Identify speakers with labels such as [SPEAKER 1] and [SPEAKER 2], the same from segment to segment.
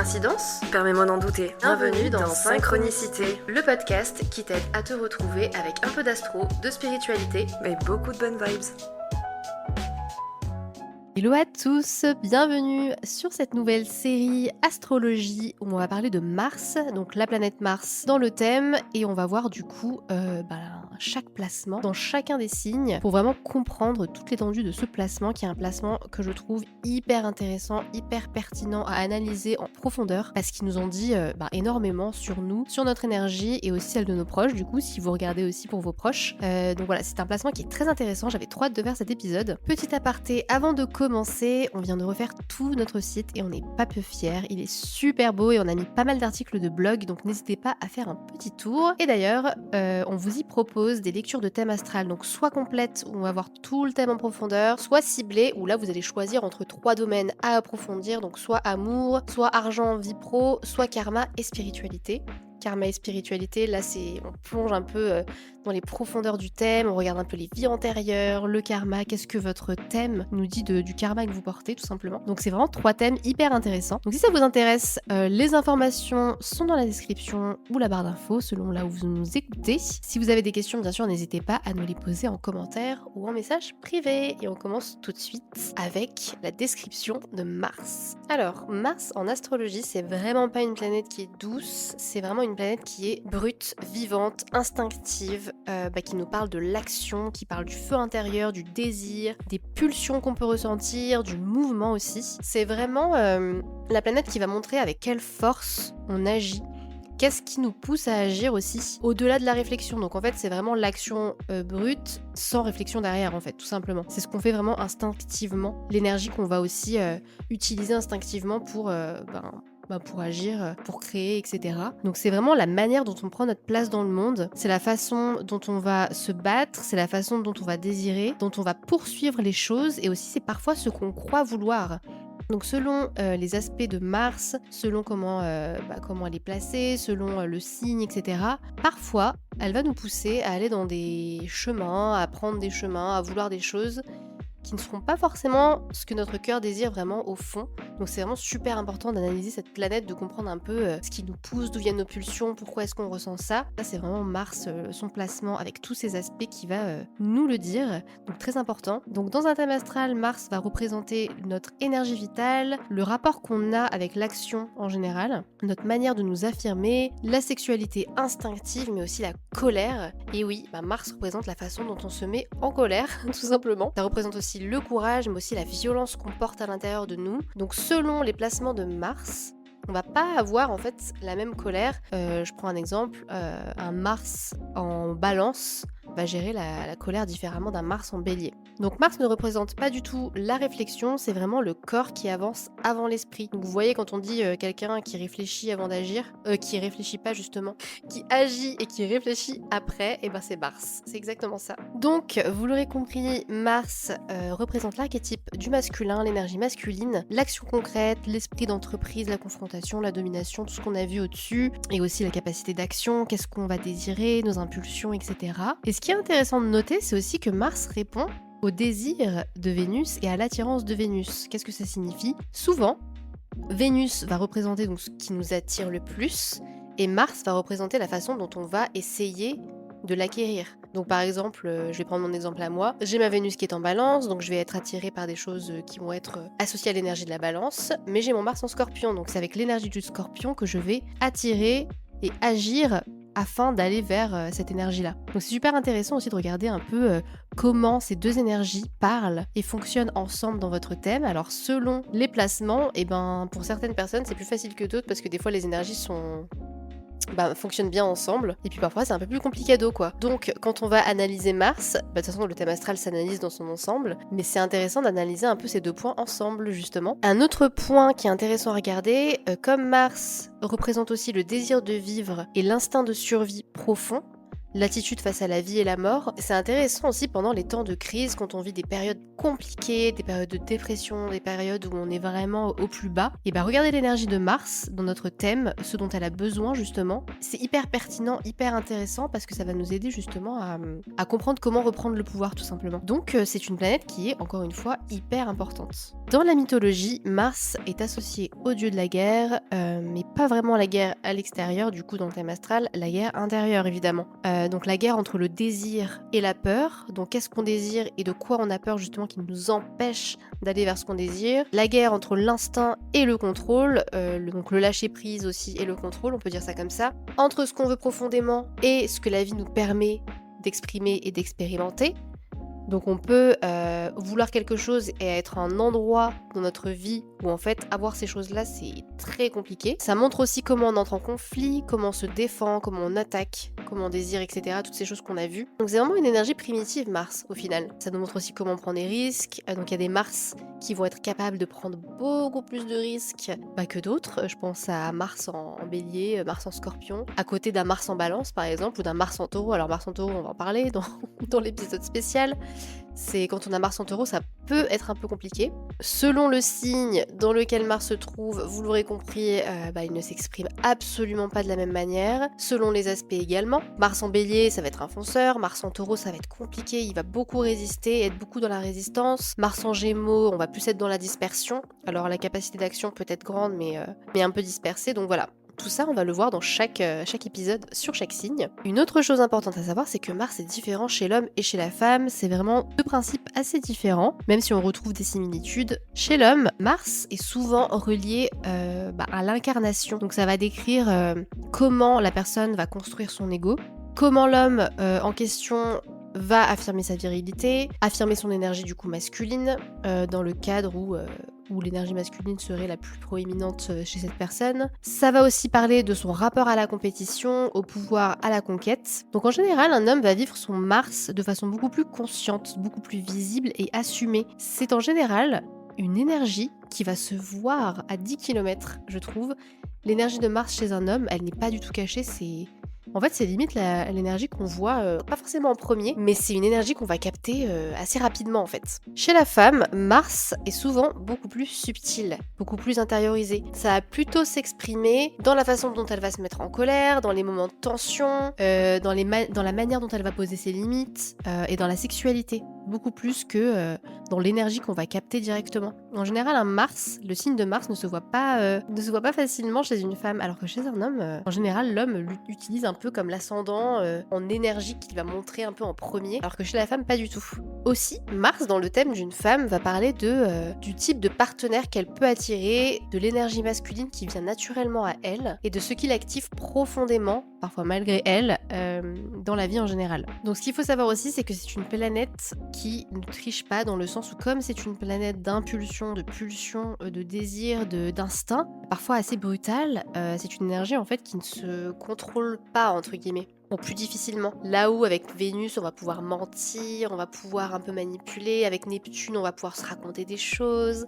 [SPEAKER 1] Coïncidence ? Permets-moi d'en douter. Bienvenue dans Synchronicité, le podcast qui t'aide à te retrouver avec un peu d'astro, de spiritualité et beaucoup de bonnes vibes.
[SPEAKER 2] Hello à tous, bienvenue sur cette nouvelle série astrologie où on va parler de Mars, donc la planète Mars dans le thème, et on va voir du coup chaque placement dans chacun des signes pour vraiment comprendre toute l'étendue de ce placement qui est un placement que je trouve hyper intéressant, hyper pertinent à analyser en profondeur parce qu'il nous en dit énormément sur nous, sur notre énergie et aussi celle de nos proches du coup si vous regardez aussi pour vos proches. Donc voilà, c'est un placement qui est très intéressant, j'avais trop hâte de faire cet épisode. Petit aparté, avant de commencer, on vient de refaire tout notre site et on n'est pas peu fiers. Il est super beau et on a mis pas mal d'articles de blog, donc n'hésitez pas à faire un petit tour. Et d'ailleurs, on vous y propose des lectures de thème astral, donc soit complètes où on va voir tout le thème en profondeur, soit ciblées où là vous allez choisir entre 3 domaines à approfondir, donc soit amour, soit argent, vie pro, soit karma et spiritualité. Karma et spiritualité, là on plonge un peu dans les profondeurs du thème, on regarde un peu les vies antérieures, le karma, qu'est-ce que votre thème nous dit du karma que vous portez tout simplement. Donc c'est vraiment 3 thèmes hyper intéressants. Donc si ça vous intéresse, les informations sont dans la description ou la barre d'infos selon là où vous nous écoutez. Si vous avez des questions, bien sûr, n'hésitez pas à nous les poser en commentaire ou en message privé. Et on commence tout de suite avec la description de Mars. Alors, Mars en astrologie, c'est vraiment pas une planète qui est douce, c'est vraiment une planète qui est brute, vivante, instinctive, qui nous parle de l'action, qui parle du feu intérieur, du désir, des pulsions qu'on peut ressentir, du mouvement aussi. C'est vraiment la planète qui va montrer avec quelle force on agit. Qu'est-ce qui nous pousse à agir aussi au-delà de la réflexion. Donc en fait c'est vraiment l'action brute sans réflexion derrière en fait tout simplement. C'est ce qu'on fait vraiment instinctivement. L'énergie qu'on va aussi utiliser instinctivement pour agir, pour créer, etc. Donc c'est vraiment la manière dont on prend notre place dans le monde, c'est la façon dont on va se battre, c'est la façon dont on va désirer, dont on va poursuivre les choses et aussi c'est parfois ce qu'on croit vouloir. Donc selon les aspects de Mars, selon comment elle est placée, selon le signe, etc., parfois elle va nous pousser à aller dans des chemins, à prendre des chemins, à vouloir des choses qui ne seront pas forcément ce que notre cœur désire vraiment au fond. Donc c'est vraiment super important d'analyser cette planète, de comprendre un peu ce qui nous pousse, d'où viennent nos pulsions, pourquoi est-ce qu'on ressent ça. Là c'est vraiment Mars, son placement avec tous ces aspects qui va nous le dire, donc très important. Donc dans un thème astral, Mars va représenter notre énergie vitale, le rapport qu'on a avec l'action en général, notre manière de nous affirmer, la sexualité instinctive mais aussi la colère. Et oui, Mars représente la façon dont on se met en colère, tout simplement. Ça représente aussi le courage, mais aussi la violence qu'on porte à l'intérieur de nous. Donc selon les placements de Mars, on va pas avoir en fait la même colère. Je prends un exemple, un Mars en Balance va gérer la colère différemment d'un Mars en Bélier. Donc Mars ne représente pas du tout la réflexion, c'est vraiment le corps qui avance avant l'esprit. Donc vous voyez quand on dit quelqu'un qui réfléchit avant d'agir, qui réfléchit pas justement, qui agit et qui réfléchit après, et c'est Mars, c'est exactement ça. Donc vous l'aurez compris, Mars représente l'archétype du masculin, l'énergie masculine, l'action concrète, l'esprit d'entreprise, la confrontation, la domination, tout ce qu'on a vu au-dessus, et aussi la capacité d'action, qu'est-ce qu'on va désirer, nos impulsions, etc. Et ce qui est intéressant de noter, c'est aussi que Mars répond au désir de Vénus et à l'attirance de Vénus. Qu'est-ce que ça signifie ? Souvent, Vénus va représenter donc ce qui nous attire le plus, et Mars va représenter la façon dont on va essayer de l'acquérir. Donc par exemple, je vais prendre mon exemple à moi, j'ai ma Vénus qui est en Balance, donc je vais être attirée par des choses qui vont être associées à l'énergie de la Balance, mais j'ai mon Mars en Scorpion, donc c'est avec l'énergie du Scorpion que je vais attirer et agir afin d'aller vers cette énergie-là. Donc c'est super intéressant aussi de regarder un peu comment ces deux énergies parlent et fonctionnent ensemble dans votre thème. Alors selon les placements, pour certaines personnes c'est plus facile que d'autres parce que des fois les énergies fonctionnent bien ensemble, et puis parfois c'est un peu plus complicado quoi. Donc quand on va analyser Mars, de toute façon le thème astral s'analyse dans son ensemble, mais c'est intéressant d'analyser un peu ces 2 points ensemble justement. Un autre point qui est intéressant à regarder, comme Mars représente aussi le désir de vivre et l'instinct de survie profond, l'attitude face à la vie et la mort. C'est intéressant aussi pendant les temps de crise, quand on vit des périodes compliquées, des périodes de dépression, des périodes où on est vraiment au plus bas. Et bah regardez l'énergie de Mars dans notre thème, ce dont elle a besoin justement. C'est hyper pertinent, hyper intéressant parce que ça va nous aider justement à comprendre comment reprendre le pouvoir tout simplement. Donc c'est une planète qui est encore une fois hyper importante. Dans la mythologie, Mars est associé au dieu de la guerre, mais pas vraiment la guerre à l'extérieur, du coup dans le thème astral, la guerre intérieure évidemment. Donc la guerre entre le désir et la peur, donc qu'est-ce qu'on désire et de quoi on a peur justement qui nous empêche d'aller vers ce qu'on désire. La guerre entre l'instinct et le contrôle, donc le lâcher prise aussi et le contrôle, on peut dire ça comme ça. Entre ce qu'on veut profondément et ce que la vie nous permet d'exprimer et d'expérimenter. Donc on peut vouloir quelque chose et être un endroit dans notre vie où en fait avoir ces choses-là c'est très compliqué. Ça montre aussi comment on entre en conflit, comment on se défend, comment on attaque, comment on désire, etc. Toutes ces choses qu'on a vues. Donc c'est vraiment une énergie primitive Mars au final. Ça nous montre aussi comment on prend des risques. Donc il y a des Mars qui vont être capables de prendre beaucoup plus de risques que d'autres. Je pense à Mars en bélier, Mars en scorpion, à côté d'un Mars en balance par exemple, ou d'un Mars en taureau. Alors Mars en taureau on va en parler dans l'épisode spécial. C'est quand on a Mars en taureau, ça peut être un peu compliqué. Selon le signe dans lequel Mars se trouve, vous l'aurez compris, il ne s'exprime absolument pas de la même manière. Selon les aspects également. Mars en bélier, ça va être un fonceur. Mars en taureau, ça va être compliqué. Il va beaucoup résister, être beaucoup dans la résistance. Mars en gémeaux, on va plus être dans la dispersion. Alors la capacité d'action peut être grande, mais un peu dispersée. Donc voilà. Tout ça, on va le voir dans chaque épisode sur chaque signe. Une autre chose importante à savoir, c'est que Mars est différent chez l'homme et chez la femme. C'est vraiment deux principes assez différents, même si on retrouve des similitudes. Chez l'homme, Mars est souvent relié à l'incarnation. Donc ça va décrire comment la personne va construire son ego, comment l'homme en question va affirmer sa virilité, affirmer son énergie du coup masculine, dans le cadre où l'énergie masculine serait la plus proéminente chez cette personne. Ça va aussi parler de son rapport à la compétition, au pouvoir, à la conquête. Donc en général, un homme va vivre son Mars de façon beaucoup plus consciente, beaucoup plus visible et assumée. C'est en général une énergie qui va se voir à 10 km, je trouve. L'énergie de Mars chez un homme, elle n'est pas du tout cachée, c'est limite l'énergie qu'on voit, pas forcément en premier, mais c'est une énergie qu'on va capter assez rapidement en fait. Chez la femme, Mars est souvent beaucoup plus subtil, beaucoup plus intériorisé. Ça va plutôt s'exprimer dans la façon dont elle va se mettre en colère, dans les moments de tension, dans la manière dont elle va poser ses limites, et dans la sexualité. Beaucoup plus que dans l'énergie qu'on va capter directement. En général, un Mars, le signe de Mars ne se voit pas facilement chez une femme, alors que chez un homme, en général, l'homme l'utilise un peu comme l'ascendant en énergie qu'il va montrer un peu en premier, alors que chez la femme, pas du tout. Aussi, Mars, dans le thème d'une femme, va parler du type de partenaire qu'elle peut attirer, de l'énergie masculine qui vient naturellement à elle, et de ce qui l'active profondément, parfois malgré elle, dans la vie en général. Donc ce qu'il faut savoir aussi, c'est que c'est une planète qui ne triche pas, dans le sens où comme c'est une planète d'impulsion, de pulsion, de désir, d'instinct, parfois assez brutale, c'est une énergie en fait qui ne se contrôle pas entre guillemets. Bon, plus difficilement. Là où avec Vénus on va pouvoir mentir, on va pouvoir un peu manipuler, avec Neptune on va pouvoir se raconter des choses,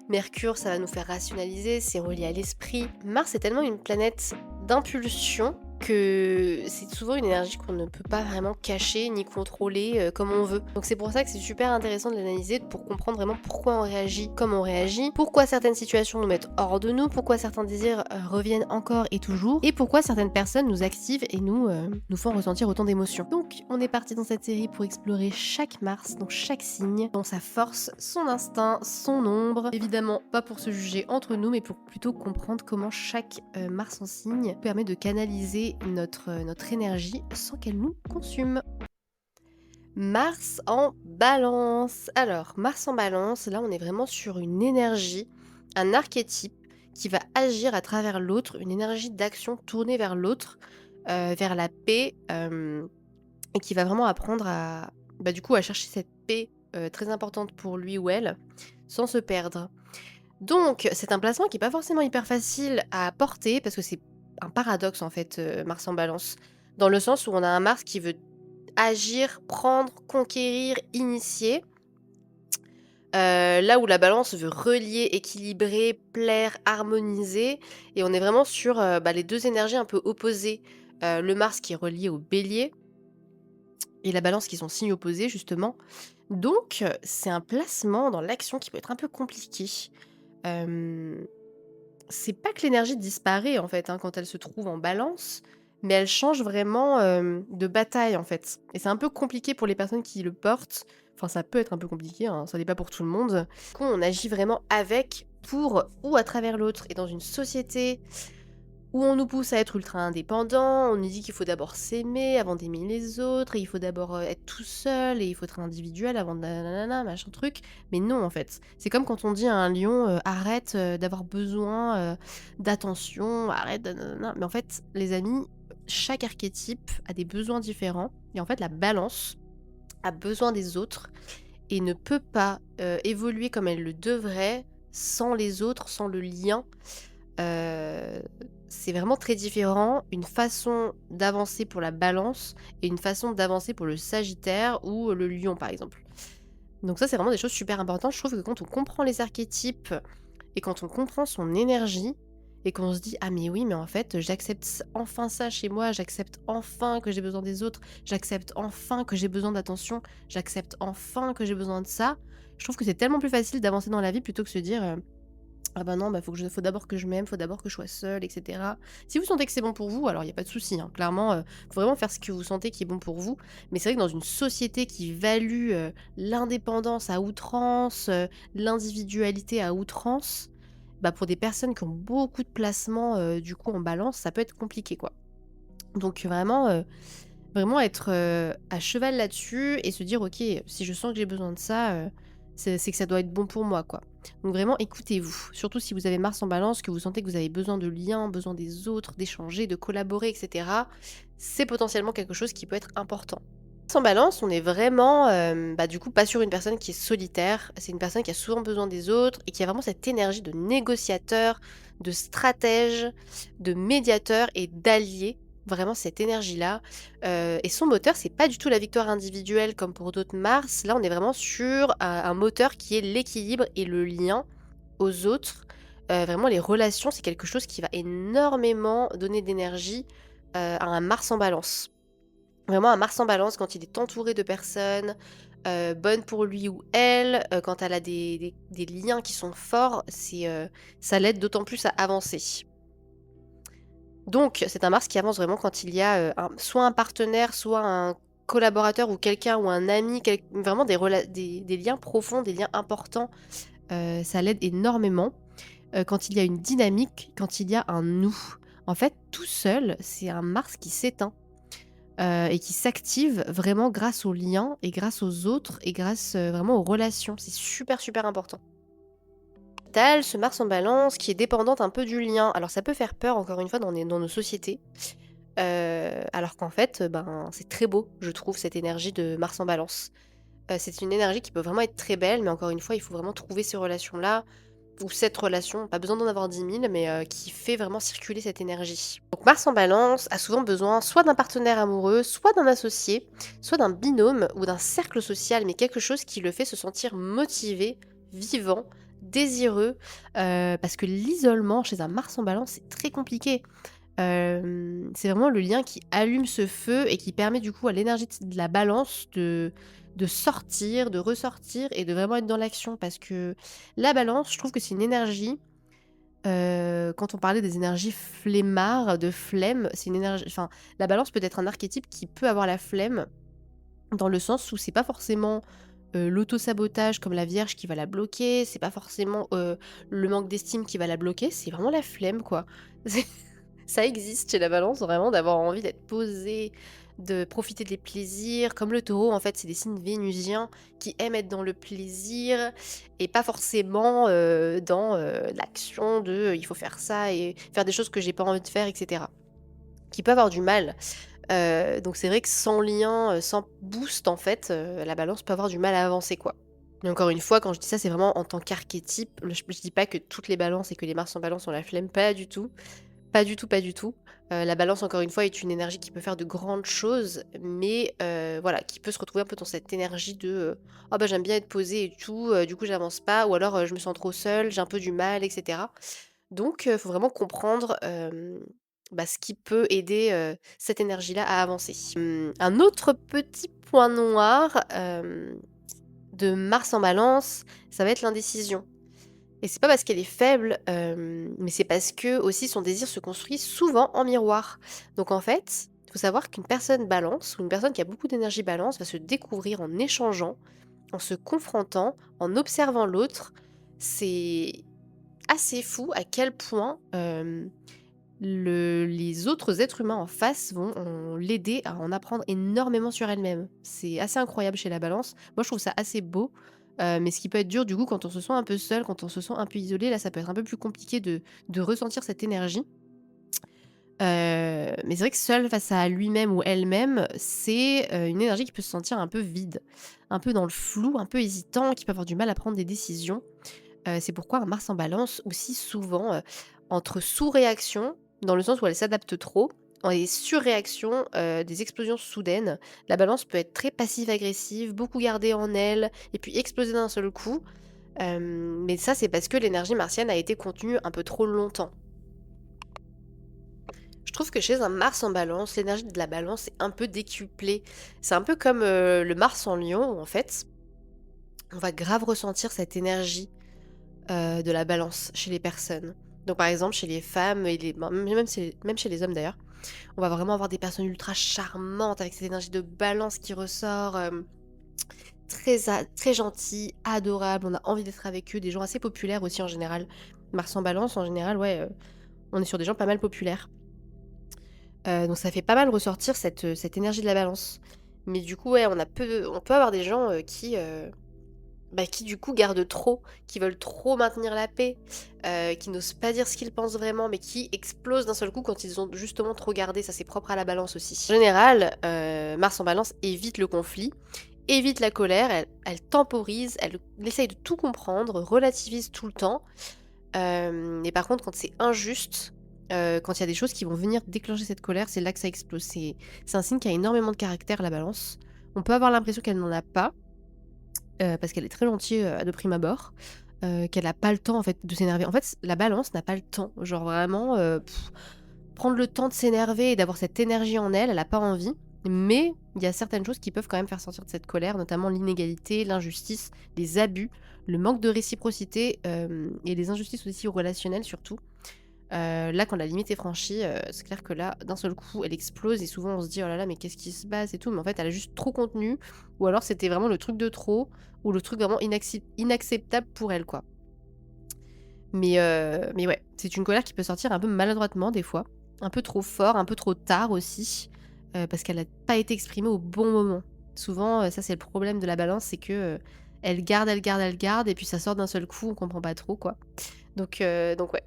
[SPEAKER 2] Mercure ça va nous faire rationaliser, c'est relié à l'esprit. Mars est tellement une planète d'impulsion que c'est souvent une énergie qu'on ne peut pas vraiment cacher ni contrôler comme on veut. Donc c'est pour ça que c'est super intéressant de l'analyser pour comprendre vraiment pourquoi on réagit comme on réagit, pourquoi certaines situations nous mettent hors de nous, pourquoi certains désirs reviennent encore et toujours, et pourquoi certaines personnes nous activent et nous font ressentir autant d'émotions. Donc on est parti dans cette série pour explorer chaque Mars, donc chaque signe, dans sa force, son instinct, son ombre. Évidemment pas pour se juger entre nous, mais pour plutôt comprendre comment chaque Mars en signe permet de canaliser notre énergie sans qu'elle nous consume. Mars en balance. Alors, Mars en balance, là on est vraiment sur une énergie, un archétype qui va agir à travers l'autre, une énergie d'action tournée vers l'autre, vers la paix, et qui va vraiment apprendre à chercher cette paix très importante pour lui ou elle, sans se perdre. Donc, c'est un placement qui n'est pas forcément hyper facile à porter, parce que c'est un paradoxe en fait, Mars en balance. Dans le sens où on a un Mars qui veut agir, prendre, conquérir, initier. Là où la balance veut relier, équilibrer, plaire, harmoniser. Et on est vraiment sur les deux énergies un peu opposées. Le Mars qui est relié au bélier et la balance qui sont signes opposés justement. Donc c'est un placement dans l'action qui peut être un peu compliqué. Hem, c'est pas que l'énergie disparaît en fait, hein, quand elle se trouve en balance, mais elle change vraiment, de bataille en fait et c'est un peu compliqué pour les personnes qui le portent. Enfin ça peut être un peu compliqué, hein, ça l'est pas pour tout le monde. Quand on agit vraiment avec, pour ou à travers l'autre et dans une société où on nous pousse à être ultra indépendant, on nous dit qu'il faut d'abord s'aimer avant d'aimer les autres, et il faut d'abord être tout seul, et il faut être individuel avant de nanana, machin truc. Mais non, en fait. C'est comme quand on dit à un lion arrête d'avoir besoin d'attention, arrête de nanana. Mais en fait, les amis, chaque archétype a des besoins différents. Et en fait, la balance a besoin des autres et ne peut pas évoluer comme elle le devrait sans les autres, sans le lien. Heu, c'est vraiment très différent, une façon d'avancer pour la Balance et une façon d'avancer pour le Sagittaire ou le Lion, par exemple. Donc ça, c'est vraiment des choses super importantes. Je trouve que quand on comprend les archétypes et quand on comprend son énergie et qu'on se dit: «Ah mais oui, mais en fait, j'accepte enfin ça chez moi, j'accepte enfin que j'ai besoin des autres, j'accepte enfin que j'ai besoin d'attention, j'accepte enfin que j'ai besoin de ça». Je trouve que c'est tellement plus facile d'avancer dans la vie plutôt que se dire: ah bah non, bah faut d'abord que je m'aime, faut d'abord que je sois seule et cetera. Si vous sentez que c'est bon pour vous, alors il y a pas de souci, hein. Clairement, faut vraiment faire ce que vous sentez qui est bon pour vous. Mais c'est vrai que dans une société qui value, l'indépendance à outrance, l'individualité à outrance, bah, pour des personnes qui ont beaucoup de placements, du coup en balance, ça peut être compliqué, quoi. Donc vraiment être, à cheval là-dessus et se dire: «OK, si je sens que j'ai besoin de ça, c'est que ça doit être bon pour moi, quoi». Donc vraiment écoutez-vous. Surtout si vous avez Mars en Balance, que vous sentez que vous avez besoin de liens, besoin des autres, d'échanger, de collaborer et cetera, c'est potentiellement quelque chose qui peut être important. Mars en Balance, on est vraiment, bah, du coup, pas sur une personne qui est solitaire. C'est une personne qui a souvent besoin des autres et qui a vraiment cette énergie de négociateur, de stratège, de médiateur et d'allié. Vraiment cette énergie-là, et son moteur, c'est pas du tout la victoire individuelle comme pour d'autres Mars. Là, on est vraiment sur un moteur qui est l'équilibre et le lien aux autres. Vraiment les relations, c'est quelque chose qui va énormément donner d'énergie, à un Mars en Balance. Vraiment un Mars en Balance quand il est entouré de personnes, bonnes pour lui ou elle, quand elle a des liens qui sont forts, ça l'aide d'autant plus à avancer. Donc c'est un Mars qui avance vraiment quand il y a, soit un partenaire, soit un collaborateur ou quelqu'un ou un ami, vraiment des liens profonds, des liens importants, ça l'aide énormément. Quand il y a une dynamique, quand il y a un «nous». En fait, tout seul, c'est un Mars qui s'éteint, et qui s'active vraiment grâce aux liens et grâce aux autres et grâce, vraiment aux relations. C'est super, super important. Ce Mars en Balance qui est dépendante un peu du lien. Alors ça peut faire peur encore une fois dans nos sociétés. Alors qu'en fait, ben, c'est très beau, je trouve, cette énergie de Mars en Balance. C'est une énergie qui peut vraiment être très belle, mais encore une fois, il faut vraiment trouver ces relations-là ou cette relation, pas besoin d'en avoir 10 000, mais qui fait vraiment circuler cette énergie. Donc Mars en Balance a souvent besoin soit d'un partenaire amoureux, soit d'un associé, soit d'un binôme ou d'un cercle social, mais quelque chose qui le fait se sentir motivé, vivant, désireux, parce que l'isolement chez un Mars en Balance, c'est très compliqué. C'est vraiment le lien qui allume ce feu et qui permet du coup à l'énergie de la Balance de sortir, de ressortir et de vraiment être dans l'action. Parce que la Balance, je trouve que c'est une énergie, quand on parlait des énergies flemmards, de flemme, c'est une énergie enfin, la Balance peut être un archétype qui peut avoir la flemme, dans le sens où c'est pas forcément, l'auto-sabotage comme la Vierge qui va la bloquer, c'est pas forcément, le manque d'estime qui va la bloquer, c'est vraiment la flemme, quoi. Ça existe chez la Balance vraiment d'avoir envie d'être posé, de profiter des plaisirs. Comme le Taureau, en fait, c'est des signes vénusiens qui aiment être dans le plaisir et pas forcément, dans, l'action de, «Il faut faire ça et faire des choses que j'ai pas envie de faire» et cetera. Qui peut avoir du mal. Donc c'est vrai que sans lien, sans boost, en fait, la Balance peut avoir du mal à avancer, quoi. Mais encore une fois, quand je dis ça, c'est vraiment en tant qu'archétype. Je dis pas que toutes les Balances et que les Mars en Balance ont la flemme, pas du tout. Pas du tout, pas du tout. La Balance, encore une fois, est une énergie qui peut faire de grandes choses, mais voilà, qui peut se retrouver un peu dans cette énergie de, «Ah bah, j'aime bien être posée et tout, du coup j'avance pas» ou alors, «Je me sens trop seule, j'ai un peu du mal» et cetera. Donc faut vraiment comprendre, ce qui peut aider, cette énergie-là à avancer. Un autre petit point noir, de Mars en Balance, ça va être l'indécision. Et c'est pas parce qu'elle est faible, mais c'est parce que aussi son désir se construit souvent en miroir. Donc en fait, il faut savoir qu'une personne Balance ou une personne qui a beaucoup d'énergie Balance va se découvrir en échangeant, en se confrontant, en observant l'autre. C'est assez fou à quel point, les autres êtres humains en face vont l'aider à en apprendre énormément sur elle-même. C'est assez incroyable chez la Balance. Moi, je trouve ça assez beau, mais ce qui peut être dur, du coup, quand on se sent un peu seul, quand on se sent un peu isolé, là, ça peut être un peu plus compliqué de ressentir cette énergie. Mais c'est vrai que seul face à lui-même ou elle-même, c'est, une énergie qui peut se sentir un peu vide, un peu dans le flou, un peu hésitant, qui peut avoir du mal à prendre des décisions. C'est pourquoi un Mars en Balance aussi souvent, entre sous-réaction, dans le sens où elle s'adapte trop, et surréaction, des explosions soudaines. La Balance peut être très passive-agressive, beaucoup gardée en elle et puis exploser d'un seul coup. Mais ça, c'est parce que l'énergie martienne a été contenue un peu trop longtemps. Je trouve que chez un Mars en Balance, l'énergie de la Balance est un peu décuplée. C'est un peu comme, le Mars en Lion où en fait, on va grave ressentir cette énergie de la balance chez les personnes. Donc par exemple chez les femmes et même chez les hommes d'ailleurs, on va vraiment avoir des personnes ultra charmantes avec cette énergie de balance qui ressort, très gentilles, adorables, on a envie d'être avec eux, des gens assez populaires aussi en général. Mars en Balance en général, ouais, on est sur des gens pas mal populaires. Donc ça fait pas mal ressortir cette énergie de la balance. Mais du coup, ouais, on peut avoir des gens, qui du coup gardent trop, qui veulent trop maintenir la paix, qui n'osent pas dire ce qu'ils pensent vraiment, mais qui explosent d'un seul coup quand ils ont justement trop gardé. Ça, c'est propre à la Balance aussi. En général, Mars en Balance évite le conflit, évite la colère, elle temporise, elle essaye de tout comprendre, relativise tout le temps. Et par contre, quand c'est injuste, quand il y a des choses qui vont venir déclencher cette colère, c'est là que ça explose. C'est un signe qui a énormément de caractère, la Balance. On peut avoir l'impression qu'elle n'en a pas, parce qu'elle est très gentille, de prime abord, qu'elle a pas le temps en fait de s'énerver. En fait, la Balance n'a pas le temps, genre vraiment, prendre le temps de s'énerver et d'avoir cette énergie en elle, elle a pas envie. Mais il y a certaines choses qui peuvent quand même faire sortir de cette colère, notamment l'inégalité, l'injustice, les abus, le manque de réciprocité, et les injustices aussi relationnelles surtout. Là, quand la limite est franchie, c'est clair que là, d'un seul coup, elle explose et souvent on se dit: «Oh là là, mais qu'est-ce qui se passe et tout?» mais en fait, elle a juste trop contenu ou alors c'était vraiment le truc de trop ou le truc vraiment inacceptable pour elle, quoi. Mais ouais, c'est une colère qui peut sortir un peu maladroitement des fois, un peu trop fort, un peu trop tard aussi, parce qu'elle a pas été exprimée au bon moment. Souvent, ça c'est le problème de la Balance, c'est que, elle garde, elle garde, elle garde et puis ça sort d'un seul coup, on comprend pas trop, quoi. Donc ouais.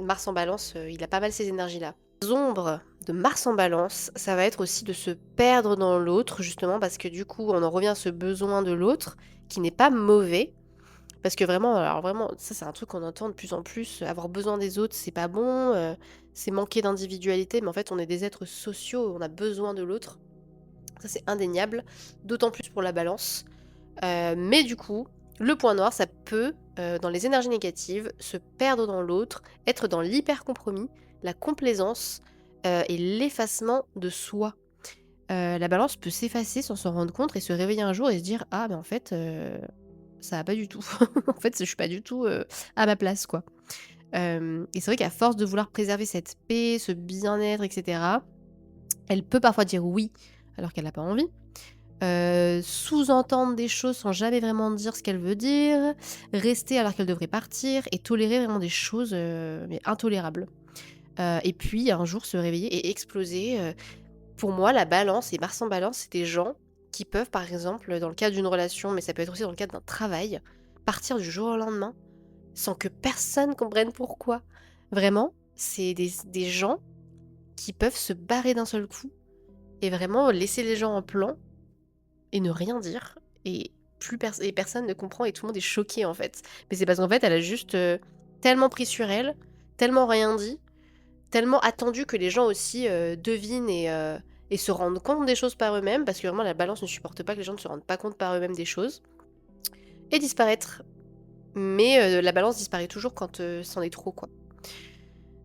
[SPEAKER 2] Mars en Balance, il a pas mal ces énergies-là. Les ombres de Mars en Balance, ça va être aussi de se perdre dans l'autre, justement parce que du coup, on en revient à ce besoin de l'autre, qui n'est pas mauvais. Parce que vraiment, alors vraiment, ça c'est un truc qu'on entend de plus en plus, avoir besoin des autres, c'est pas bon, c'est manquer d'individualité, mais en fait, on est des êtres sociaux, on a besoin de l'autre. Ça c'est indéniable, d'autant plus pour la Balance. Mais du coup, le point noir, ça peut, dans les énergies négatives, se perdre dans l'autre, être dans l'hyper-compromis, la complaisance, et l'effacement de soi. La Balance peut s'effacer sans s'en rendre compte et se réveiller un jour et se dire: «Ah mais en fait, ça va pas du tout. En fait, je suis pas du tout, à ma place, quoi». Et c'est vrai qu'à force de vouloir préserver cette paix, ce bien-être et cetera, elle peut parfois dire «oui» alors qu'elle a pas envie. Sous-entendre des choses sans jamais vraiment dire ce qu'elle veut dire, rester alors qu'elle devrait partir et tolérer vraiment des choses, mais intolérables. Et puis un jour se réveiller et exploser, pour moi la Balance et Mars en Balance, c'est des gens qui peuvent par exemple, dans le cadre d'une relation, mais ça peut être aussi dans le cadre d'un travail, partir du jour au lendemain sans que personne comprenne pourquoi. Vraiment, c'est des gens qui peuvent se barrer d'un seul coup et vraiment laisser les gens en plan et ne rien dire et personne ne comprend et tout le monde est choqué, en fait. Mais c'est parce qu'en fait, elle a juste, tellement pris sur elle, tellement rien dit, tellement attendu que les gens aussi, devinent et se rendent compte des choses par eux-mêmes, parce que vraiment la Balance ne supporte pas que les gens ne se rendent pas compte par eux-mêmes des choses et disparaître. Mais la Balance disparaît toujours quand, c'en est trop, quoi.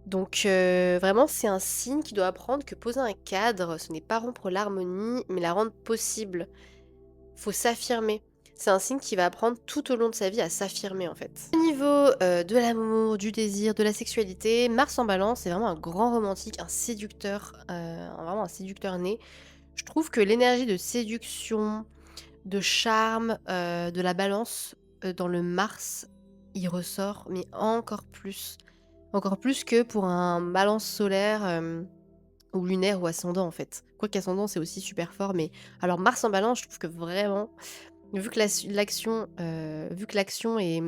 [SPEAKER 2] Donc vraiment, c'est un signe qui doit apprendre que poser un cadre, ce n'est pas rompre l'harmonie, mais la rendre possible. Faut s'affirmer. C'est un signe qui va apprendre tout au long de sa vie à s'affirmer en fait. Au niveau de l'amour, du désir, de la sexualité, Mars en Balance, c'est vraiment un grand romantique, un séducteur, vraiment un séducteur né. Je trouve que l'énergie de séduction, de charme, de la Balance, dans le Mars, il ressort, mais encore plus. Encore plus que pour un Balance solaire, ou lunaire ou ascendant en fait. Quoique ascendant, c'est aussi super fort, mais alors Mars en Balance, je trouve que vraiment, vu que l'action est,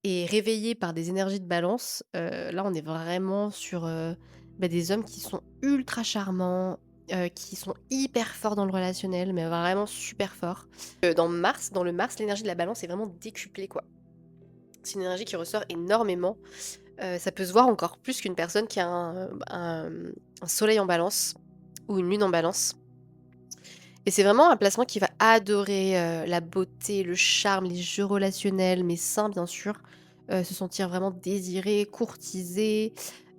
[SPEAKER 2] est réveillée par des énergies de Balance, là on est vraiment sur, des hommes qui sont ultra charmants, qui sont hyper forts dans le relationnel, mais vraiment super forts. Dans le Mars, l'énergie de la Balance est vraiment décuplée, quoi. C'est une énergie qui ressort énormément. Ça peut se voir encore plus qu'une personne qui a un soleil en Balance ou une lune en Balance. Et c'est vraiment un placement qui va adorer, la beauté, le charme, les jeux relationnels, mais sains bien sûr, se sentir vraiment désiré, courtisé.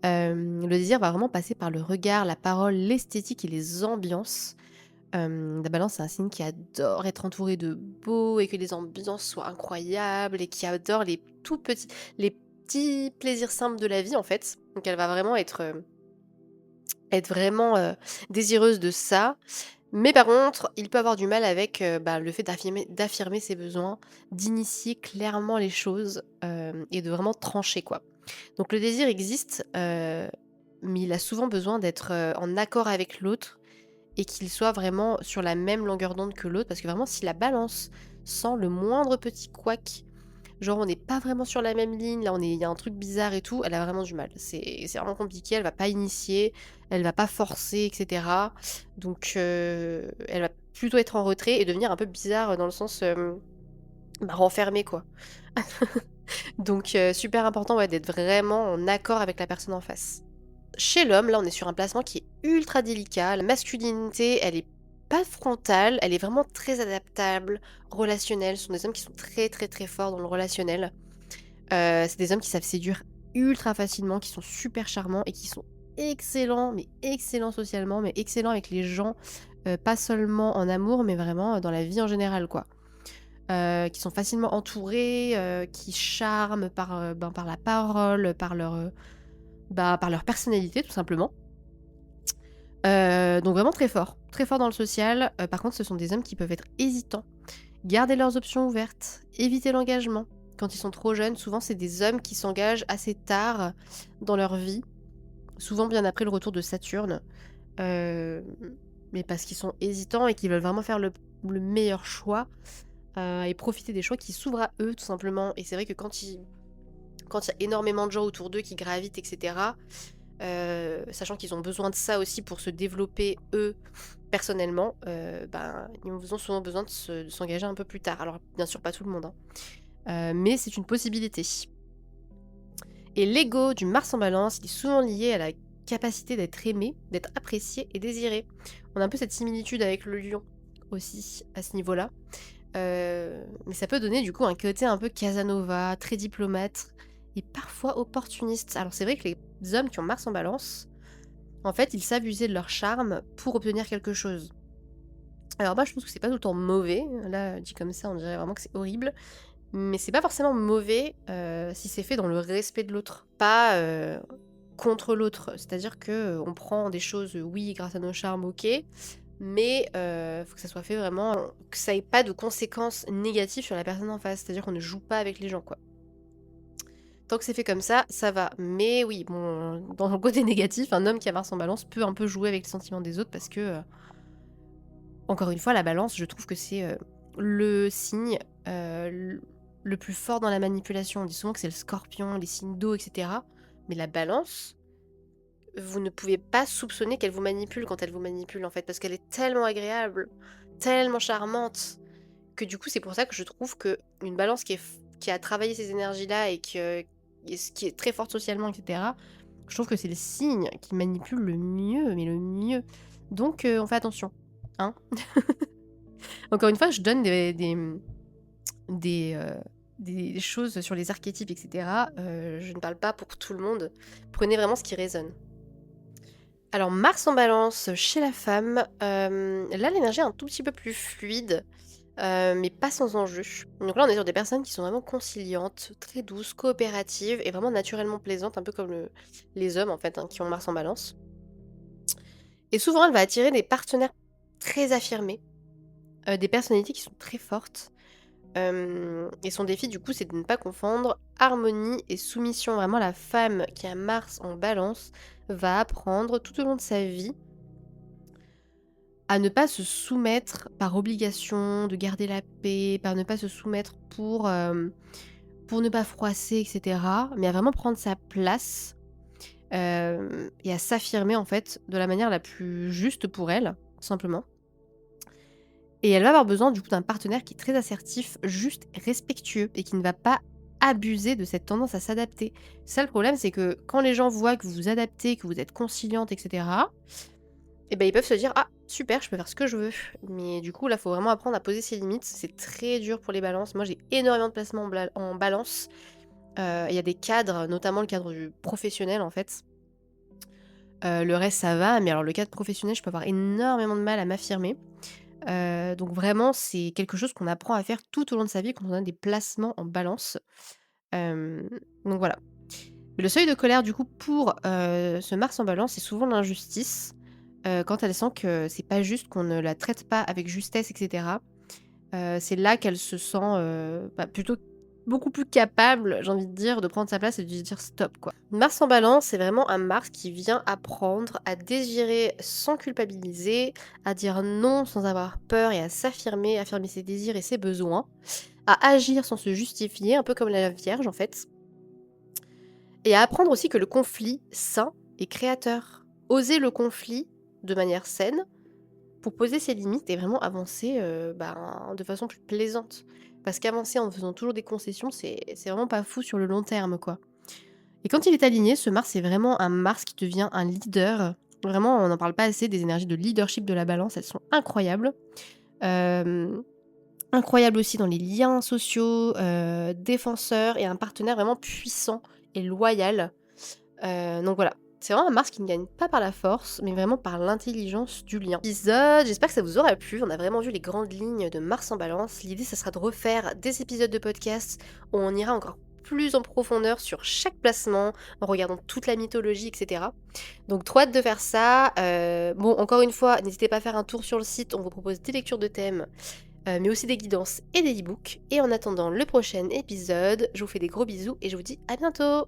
[SPEAKER 2] Le désir va vraiment passer par le regard, la parole, l'esthétique et les ambiances. La Balance, c'est un signe qui adore être entouré de beau et que les ambiances soient incroyables et qui adore les petits plaisirs simples de la vie, en fait. Donc elle va vraiment être vraiment, désireuse de ça. Mais par contre, il peut avoir du mal avec, le fait d'affirmer ses besoins, d'initier clairement les choses, et de vraiment trancher, quoi. Donc le désir existe, mais il a souvent besoin d'être, en accord avec l'autre et qu'il soit vraiment sur la même longueur d'onde que l'autre. Parce que vraiment, si la Balance sent le moindre petit couac, genre on n'est pas vraiment sur la même ligne, là il y a un truc bizarre et tout, elle a vraiment du mal. C'est vraiment compliqué, elle va pas initier, elle va pas forcer, etc. Donc elle va plutôt être en retrait et devenir un peu bizarre dans le sens renfermée, quoi. Donc super important, ouais, d'être vraiment en accord avec la personne en face. Chez l'homme, là, on est sur un placement qui est ultra délicat. La masculinité, elle est pas frontale, elle est vraiment très adaptable, relationnelle. Ce sont des hommes qui sont très très très forts dans le relationnel. C'est des hommes qui savent séduire ultra facilement, qui sont super charmants et qui sont excellents, mais excellents socialement, mais excellents avec les gens, pas seulement en amour, mais vraiment dans la vie en général, quoi. Qui sont facilement entourés, qui charment par la parole, par leur personnalité tout simplement. Donc vraiment très fort dans le social. Par contre, ce sont des hommes qui peuvent être hésitants, garder leurs options ouvertes, éviter l'engagement. Quand ils sont trop jeunes, souvent c'est des hommes qui s'engagent assez tard dans leur vie, souvent bien après le retour de Saturne, heu, mais parce qu'ils sont hésitants et qu'ils veulent vraiment faire le meilleur choix, et profiter des choix qui s'ouvrent à eux tout simplement. Et c'est vrai que quand il y a énormément de gens autour d'eux qui gravitent et cetera, sachant qu'ils ont besoin de ça aussi pour se développer eux, personnellement, ils ont souvent besoin de s'engager un peu plus tard. Alors bien sûr pas tout le monde, hein, mais c'est une possibilité. Et l'ego du Mars en Balance, il est souvent lié à la capacité d'être aimé, d'être apprécié et désiré. On a un peu cette similitude avec le lion aussi à ce niveau-là. Mais ça peut donner du coup un côté un peu Casanova, très diplomate et parfois opportuniste. Alors c'est vrai que les hommes qui ont Mars en Balance, en fait, ils savent user de leur charme pour obtenir quelque chose. Alors moi, je pense que c'est pas tout le temps mauvais. Là, dit comme ça, on dirait vraiment que c'est horrible. Mais c'est pas forcément mauvais si c'est fait dans le respect de l'autre, pas contre l'autre. C'est-à-dire que on prend des choses, oui, grâce à nos charmes, ok, mais faut que ça soit fait vraiment, que ça ait pas de conséquences négatives sur la personne en face. C'est-à-dire qu'on ne joue pas avec les gens, quoi. Tant que c'est fait comme ça va. Mais oui, bon, dans le côté négatif, un homme qui a Mars en Balance peut un peu jouer avec les sentiments des autres parce que, encore une fois, la Balance, je trouve que c'est le signe le plus fort dans la manipulation. On dit souvent que c'est le Scorpion, les signes d'eau, etc. Mais la Balance, vous ne pouvez pas soupçonner qu'elle vous manipule quand elle vous manipule, en fait, parce qu'elle est tellement agréable, tellement charmante, que du coup, c'est pour ça que je trouve que une Balance qui a travaillé ces énergies-là et qui est très forte socialement, etc., je trouve que c'est le signe qui manipule le mieux, mais le mieux. Donc, on fait attention, hein. Encore une fois, je donne des des choses sur les archétypes, etc. Je ne parle pas pour tout le monde. Prenez vraiment ce qui résonne. Alors Mars en Balance chez la femme, là l'énergie est un tout petit peu plus fluide, mais pas sans enjeu. Donc là on est sur des personnes qui sont vraiment conciliantes, très douces, coopératives et vraiment naturellement plaisantes, un peu comme les hommes en fait, qui ont Mars en Balance. Et souvent elle va attirer des partenaires très affirmés, des personnalités qui sont très fortes. Et son défi du coup c'est de ne pas confondre harmonie et soumission. Vraiment la femme qui a Mars en Balance va apprendre tout au long de sa vie à ne pas se soumettre par obligation, de garder la paix, par ne pas se soumettre pour ne pas froisser, etc. Mais à vraiment prendre sa place et à s'affirmer en fait de la manière la plus juste pour elle, tout simplement. Et elle va avoir besoin du coup d'un partenaire qui est très assertif, juste respectueux et qui ne va pas abuser de cette tendance à s'adapter. Ça le problème, c'est que quand les gens voient que vous vous adaptez, que vous êtes conciliante, etc., et ben ils peuvent se dire ah super, je peux faire ce que je veux. Mais du coup là, faut vraiment apprendre à poser ses limites. C'est très dur pour les balances. Moi, j'ai énormément de placements en balance. Il y a des cadres, notamment le cadre du professionnel en fait. Le reste ça va, mais alors le cadre professionnel, je peux avoir énormément de mal à m'affirmer. Donc vraiment, c'est quelque chose qu'on apprend à faire tout au long de sa vie quand on a des placements en balance. Hem, donc voilà. Mais le seuil de colère du coup pour, ce Mars en Balance, c'est souvent l'injustice, quand elle sent que c'est pas juste, qu'on ne la traite pas avec justesse et cetera. C'est là qu'elle se sent, plutôt beaucoup plus capable, j'ai envie de dire, de prendre sa place et de dire: «Stop» quoi. Mars en Balance, c'est vraiment un Mars qui vient apprendre à désirer sans culpabiliser, à dire non sans avoir peur et à s'affirmer, affirmer ses désirs et ses besoins, à agir sans se justifier, un peu comme la Vierge en fait, et à apprendre aussi que le conflit sain est créateur. Oser le conflit de manière saine pour poser ses limites et vraiment avancer, de façon plus plaisante. Parce qu'avancer en faisant toujours des concessions, c'est vraiment pas fou sur le long terme, quoi. Et quand il est aligné, ce Mars, c'est vraiment un Mars qui devient un leader. Vraiment, on n'en parle pas assez des énergies de leadership de la Balance, elles sont incroyables. Hem, Incroyables aussi dans les liens sociaux, défenseur et un partenaire vraiment puissant et loyal. Donc voilà, c'est vraiment un Mars qui ne gagne pas par la force, mais vraiment par l'intelligence du lien. J'espère que ça vous aura plu. On a vraiment vu les grandes lignes de Mars en Balance. L'idée, ça sera de refaire des épisodes de podcast où on ira encore plus en profondeur sur chaque placement, en regardant toute la mythologie, etc. Donc trop hâte de faire ça. Bon, encore une fois, n'hésitez pas à faire un tour sur le site, on vous propose des lectures de thèmes, mais aussi des guidances et des e-books. Et en attendant le prochain épisode, je vous fais des gros bisous et je vous dis à bientôt.